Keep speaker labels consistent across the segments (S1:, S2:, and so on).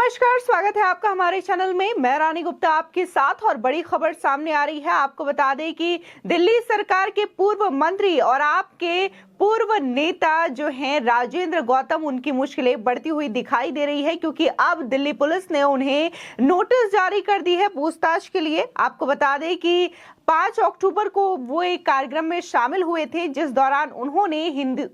S1: नमस्कार, स्वागत है आपका हमारे चैनल में। मैं रानी गुप्ता आपके साथ और बड़ी खबर सामने आ रही है। आपको बता दें कि दिल्ली सरकार के पूर्व मंत्री और आपके पूर्व नेता जो हैं राजेंद्र गौतम, उनकी मुश्किलें बढ़ती हुई दिखाई दे रही है क्योंकि अब दिल्ली पुलिस ने उन्हें नोटिस जारी कर दी है पूछताछ के लिए। आपको बता दें कि 5 अक्टूबर को वो एक कार्यक्रम में शामिल हुए थे जिस दौरान उन्होंने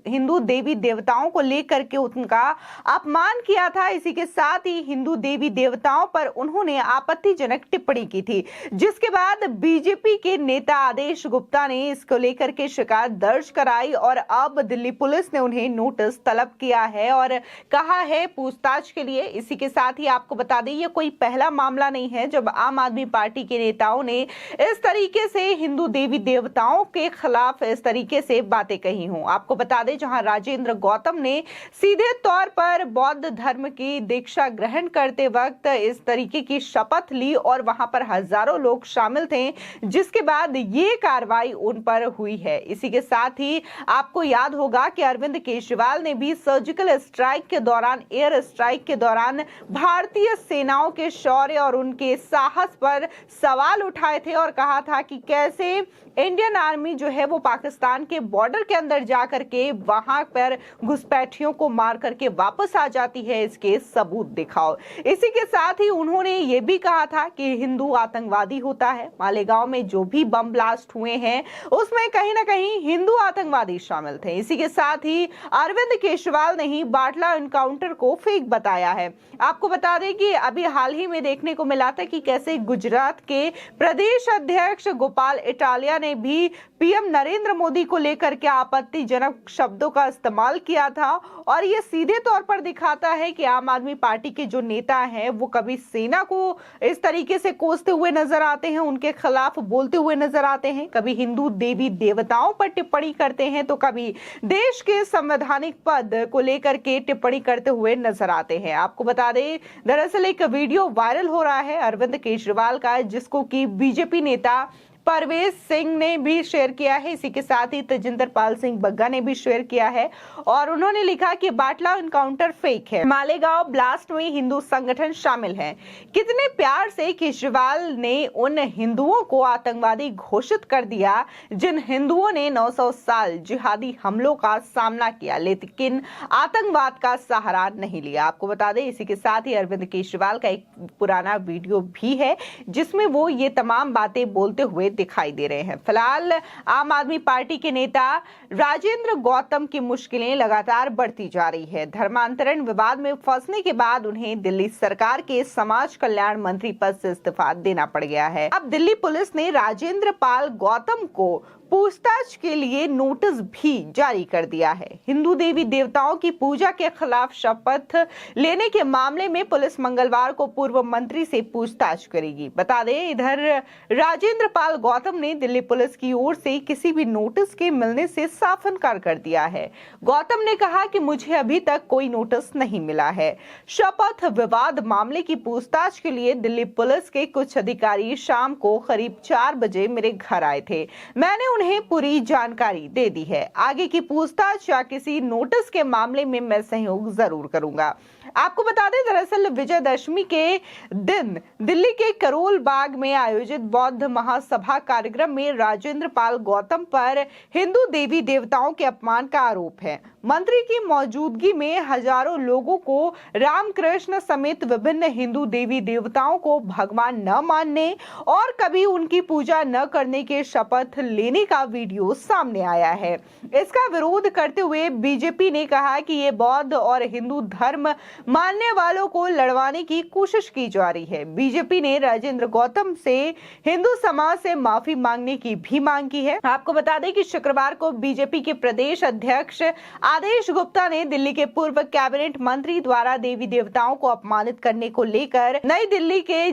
S1: हिंदू देवी देवताओं को लेकर के उनका अपमान किया था। इसी के साथ ही हिंदू देवी देवताओं पर उन्होंने आपत्तिजनक टिप्पणी की थी, जिसके बाद बीजेपी के नेता आदेश गुप्ता ने इसको लेकर के शिकायत दर्ज कराई और अब दिल्ली पुलिस ने उन्हें नोटिस तलब किया है और कहा है पूछताछ के लिए। इसी के साथ ही आपको बता दें ये कोई पहला मामला नहीं है जब आम आदमी पार्टी के नेताओं ने इस तरीके से हिंदू देवी देवताओं के खिलाफ इस तरीके से बातें कही हों। आपको बता दें जहां राजेंद्र गौतम ने सीधे तौर पर बौद्ध धर्म की दीक्षा ग्रहण करते वक्त इस तरीके की शपथ ली और वहां पर हजारों लोग शामिल थे, जिसके बाद ये कार्रवाई उन पर हुई है। इसी के साथ ही आपको याद होगा कि अरविंद केजरीवाल ने भी सर्जिकल स्ट्राइक के दौरान, एयर स्ट्राइक के दौरान भारतीय सेनाओं के शौर्य और उनके साहस पर सवाल उठाए थे और कहा था कि कैसे इंडियन आर्मी जो है वो पाकिस्तान के बॉर्डर के अंदर जाकर के वहां पर घुसपैठियों को मार करके वापस आ जाती है, इसके सबूत दिखाओ। इसी के साथ ही उन्होंने ये भी कहा था कि हिंदू आतंकवादी होता है। मालेगांव में जो भी बम ब्लास्ट हुए हैं उसमें कहीं ना कहीं हिंदू आतंकवादी शामिल थे। इसी के साथ ही अरविंद केजरीवाल ने ही बाटला एनकाउंटर को फेक बताया है। आपको बता दें कि अभी हाल ही में देखने को मिला था कि कैसे गुजरात के प्रदेश अध्यक्ष गोपाल इटालिया ने भी पीएम नरेंद्र मोदी को लेकर के आपत्तिजनक शब्दों का इस्तेमाल किया था और ये सीधे तौर पर दिखाता है कि आम आदमी पार्टी के जो नेता हैं वो कभी सेना को इस तरीके से कोसते हुए नजर आते हैं, उनके खिलाफ बोलते हुए नजर आते हैं, कभी हिंदू देवी देवताओं पर टिप्पणी करते हैं तो कभी देश के संवैधानिक पद को लेकर के टिप्पणी करते हुए नजर आते हैं। आपको बता दें दरअसल एक वीडियो वायरल हो रहा है अरविंद केजरीवाल का, जिसको कि बीजेपी नेता परवेज सिंह ने भी शेयर किया है। इसी के साथ ही तेजिंदर पाल सिंह बग्गा ने भी शेयर किया है और उन्होंने लिखा कि बाटला एनकाउंटर फेक है, मालेगांव ब्लास्ट में हिंदू संगठन शामिल है। कितने प्यार से केजरीवाल ने उन हिंदुओं को आतंकवादी घोषित कर दिया जिन हिंदुओं ने 900 साल जिहादी हमलों का सामना किया लेकिन आतंकवाद का सहारा नहीं लिया। आपको बता दें इसी के साथ ही अरविंद केजरीवाल का एक पुराना वीडियो भी है जिसमें वो ये तमाम बातें बोलते हुए दिखाई दे रहे हैं। फिलहाल आम आदमी पार्टी के नेता राजेंद्र गौतम की मुश्किलें लगातार बढ़ती जा रही है। धर्मांतरण विवाद में फंसने के बाद उन्हें दिल्ली सरकार के समाज कल्याण मंत्री पद से इस्तीफा देना पड़ गया है। अब दिल्ली पुलिस ने राजेंद्र पाल गौतम को पूछताछ के लिए नोटिस भी जारी कर दिया है। हिंदू देवी देवताओं की पूजा के खिलाफ शपथ लेने के मामले में पुलिस मंगलवार को पूर्व मंत्री से पूछताछ करेगी। बता दें इधर राजेंद्र पाल गौतम ने दिल्ली पुलिस की ओर से किसी भी नोटिस के मिलने से साफ इनकार कर दिया है। गौतम ने कहा कि मुझे अभी तक कोई नोटिस नहीं मिला है। शपथ विवाद मामले की पूछताछ के लिए दिल्ली पुलिस के कुछ अधिकारी शाम को करीब 4 बजे मेरे घर आए थे। मैंने उन्हें पूरी जानकारी दे दी है। आगे की पूछताछ या किसी नोटिस के मामले में मैं सहयोग जरूर करूंगा। आपको बता दें दरअसल विजयदशमी के दिन दिल्ली के करोल बाग में आयोजित बौद्ध महासभा कार्यक्रम में राजेंद्र पाल गौतम पर हिंदू देवी देवताओं के अपमान का आरोप है। मंत्री की मौजूदगी में हजारों लोगों को रामकृष्ण समेत विभिन्न हिंदू देवी देवताओं को भगवान न मानने और कभी उनकी पूजा न करने के शपथ लेने का वीडियो सामने आया है। इसका विरोध करते हुए बीजेपी ने कहा कि ये बौद्ध और हिंदू धर्म मानने वालों को लड़वाने की कोशिश की जा रही है। बीजेपी ने राजेंद्र गौतम से हिंदू समाज से माफी मांगने की भी मांग की है। आपको बता दें कि शुक्रवार को बीजेपी के प्रदेश अध्यक्ष आदेश गुप्ता ने दिल्ली के पूर्व कैबिनेट मंत्री द्वारा देवी देवताओं को अपमानित करने को लेकर नई दिल्ली के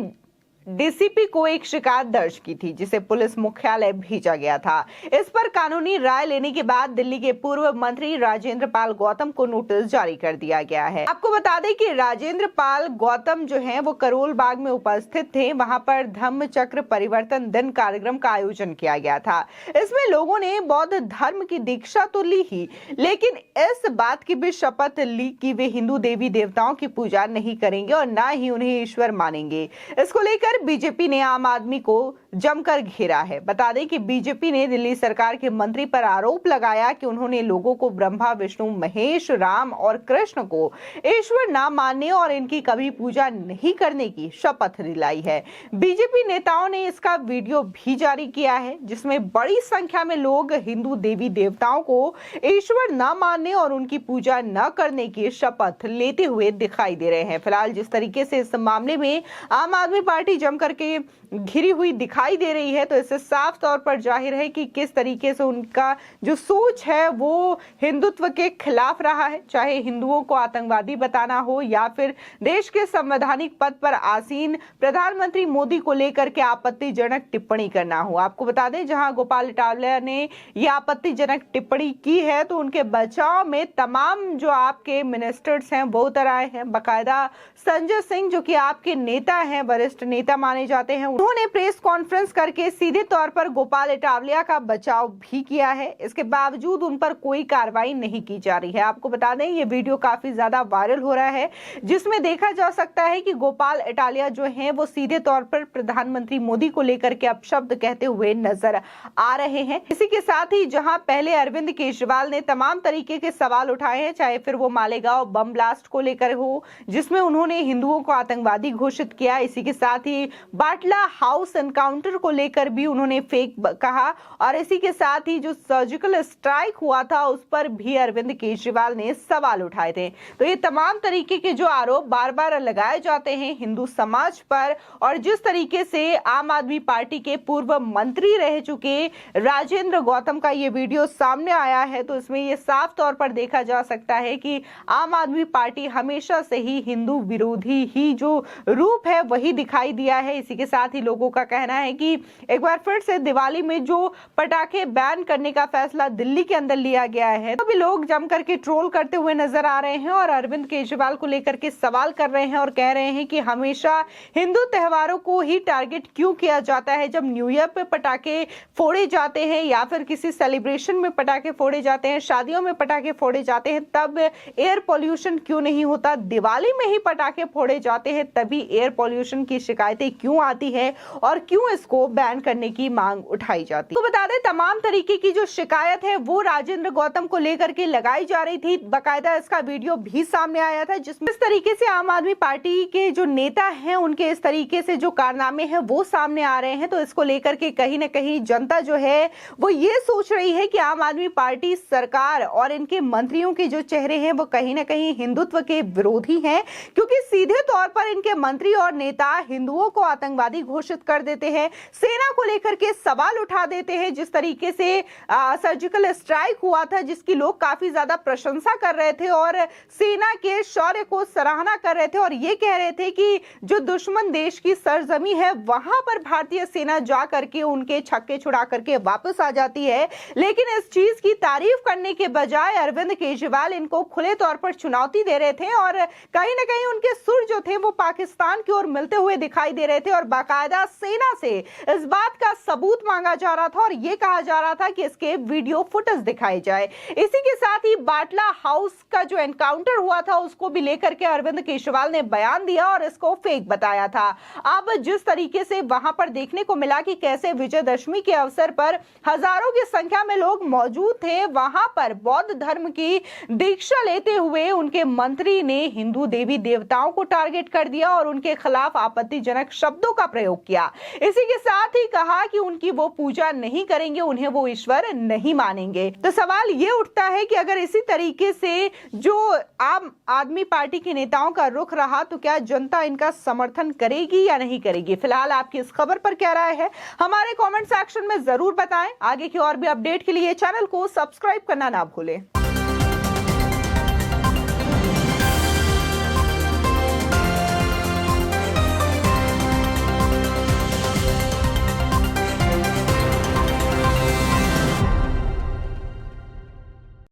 S1: डीसीपी को एक शिकायत दर्ज की थी, जिसे पुलिस मुख्यालय भेजा गया था। इस पर कानूनी राय लेने के बाद दिल्ली के पूर्व मंत्री राजेंद्र पाल गौतम को नोटिस जारी कर दिया गया है। आपको बता दें कि राजेंद्र पाल गौतम जो हैं वो करोल बाग में उपस्थित थे। वहां पर धम्म चक्र परिवर्तन दिन कार्यक्रम का आयोजन किया गया था। इसमें लोगों ने बौद्ध धर्म की दीक्षा तो ली ही, लेकिन इस बात की भी शपथ ली कि वे हिंदू देवी देवताओं की पूजा नहीं करेंगे और न ही उन्हें ईश्वर मानेंगे। इसको लेकर बीजेपी ने आम आदमी को जमकर घेरा है। बता दें कि बीजेपी ने दिल्ली सरकार के मंत्री पर आरोप लगाया कि उन्होंने लोगों को ब्रह्मा, विष्णु, महेश, राम और कृष्ण को ईश्वर ना मानने और इनकी कभी पूजा नहीं करने की शपथ दिलाई है। बीजेपी नेताओं ने इसका वीडियो भी जारी किया है, जिसमें बड़ी संख्या में लोग हिंदू देवी देवताओं को ईश्वर न मानने और उनकी पूजा न करने की शपथ लेते हुए दिखाई दे रहे हैं। फिलहाल जिस तरीके से इस मामले में आम आदमी पार्टी जम करके घिरी हुई दिखाई दे रही है, तो इससे साफ तौर पर जाहिर है कि किस तरीके से उनका जो सोच है वो हिंदुत्व के खिलाफ रहा है। चाहे हिंदुओं को आतंकवादी बताना हो या फिर देश के संवैधानिक पद पर आसीन प्रधानमंत्री मोदी को लेकर के आपत्तिजनक टिप्पणी करना हो। आपको बता दें, जहां गोपाल इटालिया ने यह आपत्तिजनक टिप्पणी की है तो उनके बचाव में तमाम जो आपके मिनिस्टर्स हैं वो उतर आए हैं। बाकायदा संजय सिंह, जो कि आपके नेता हैं, वरिष्ठ नेता माने जाते हैं, उन्होंने प्रेस कॉन्फ्रेंस करके सीधे तौर पर गोपाल इटालिया का बचाव भी किया है। इसके बावजूद उन पर कोई कार्रवाई नहीं की जा रही है। आपको बता दें, ये वीडियो काफी ज्यादा वायरल हो रहा है, जिसमें देखा जा सकता है कि गोपाल इटालिया जो हैं वो सीधे तौर पर प्रधानमंत्री मोदी को लेकर के अपशब्द कहते हुए नजर आ रहे हैं। इसी के साथ ही जहां पहले अरविंद केजरीवाल ने तमाम तरीके के सवाल उठाए हैं, चाहे फिर वो मालेगांव बम ब्लास्ट को लेकर हो, जिसमें उन्होंने हिंदुओं को आतंकवादी घोषित किया। इसी के साथ ही बाटला हाउस एनकाउंटर को लेकर भी उन्होंने फेक कहा और इसी के साथ ही जो सर्जिकल स्ट्राइक हुआ था उस पर भी अरविंद केजरीवाल ने सवाल उठाए थे। तो ये तमाम तरीके के जो आरोप बार बार लगाए जाते हैं हिंदू समाज पर, और जिस तरीके से आम आदमी पार्टी के पूर्व मंत्री रह चुके राजेंद्र गौतम का ये वीडियो सामने आया है, तो इसमें ये साफ तौर पर देखा जा सकता है कि आम आदमी पार्टी हमेशा से ही हिंदू विरोधी ही जो रूप है वही दिखाई दिया है। इसी के साथ ही लोगों का कहना है कि एक बार फिर से दिवाली में जो पटाखे बैन करने का फैसला दिल्ली के अंदर लिया गया है, तो भी लोग जम करके ट्रोल करते हुए नजर आ रहे हैं और अरविंद केजरीवाल को लेकर के सवाल कर रहे हैं और कह रहे हैं कि हमेशा हिंदू त्योहारों को ही टारगेट क्यों किया जाता है। जब न्यू ईयर पे पटाखे फोड़े जाते हैं या फिर किसी सेलिब्रेशन में पटाखे फोड़े जाते हैं, शादियों में पटाखे फोड़े जाते हैं, तब एयर पॉल्यूशन क्यों नहीं होता? दिवाली में ही पटाखे फोड़े जाते हैं तभी एयर पॉल्यूशन की शिकायतें क्यों आती है और क्यों इसको बैन करने की मांग उठाई जाती है? तो बता दें, तमाम तरीके की जो शिकायत है वो राजेंद्र गौतम को लेकर के लगाई जा रही थी। बाकायदा इसका वीडियो भी सामने आया था, जिसमें इस तरीके से आम आदमी पार्टी के जो नेता हैं उनके इस तरीके से जो कारनामे हैं वो सामने आ रहे हैं। तो इसको लेकर के कहीं ना कहीं जनता जो है वो ये सोच रही है कि आम आदमी पार्टी सरकार और इनके मंत्रियों के जो चेहरे हैं वो कहीं ना कहीं हिंदुत्व के विरोधी हैं, क्योंकि सीधे तौर पर इनके मंत्री और नेता हिंदुओं को आतंकवादी घोषित कर देते हैं, सेना को लेकर के सवाल उठा देते हैं। जिस तरीके से सर्जिकल स्ट्राइक हुआ था, जिसकी लोग काफी ज्यादा प्रशंसा कर रहे थे और सेना के शौर्य को सराहना कर रहे थे और ये कह रहे थे कि जो दुश्मन देश की सरजमी है वहां पर भारतीय सेना जा करके उनके छक्के छुड़ा करके वापस आ जाती है। लेकिन इस चीज की तारीफ करने के बजाय अरविंद केजरीवाल इनको खुले तौर पर चुनौती दे रहे थे और कहीं ना कहीं उनके सुर जो थे वो पाकिस्तान की ओर मिलते हुए दिखाई दे रहे थे और बाकायदा सेना से इस बात का सबूत मांगा जा रहा था और ये कहा जा रहा था कि इसके वीडियो फुटेज दिखाए जाए। इसी के साथ ही बाटला हाउस का जो एनकाउंटर हुआ था उसको भी लेकर के अरविंद केजरीवाल ने बयान दिया और इसको फेक बताया था। अब जिस तरीके से वहां पर देखने को मिला कि कैसे विजयदशमी के अवसर पर हजारों की संख्या में लोग मौजूद थे, वहां पर बौद्ध धर्म की दीक्षा लेते हुए उनके मंत्री ने हिंदू देवी देवताओं को टारगेट कर दिया और उनके खिलाफ आपत्तिजनक शब्दों का प्रयोग किया। इसी के साथ ही कहा कि उनकी वो पूजा नहीं करेंगे, उन्हें वो ईश्वर नहीं मानेंगे। तो सवाल ये उठता है कि अगर इसी तरीके से जो आम आदमी पार्टी के नेताओं का रुख रहा तो क्या जनता इनका समर्थन करेगी या नहीं करेगी? फिलहाल आपकी इस खबर पर क्या राय है हमारे कमेंट सेक्शन में जरूर बताएं। आगे की और भी अपडेट के लिए चैनल को सब्सक्राइब करना ना भूलें।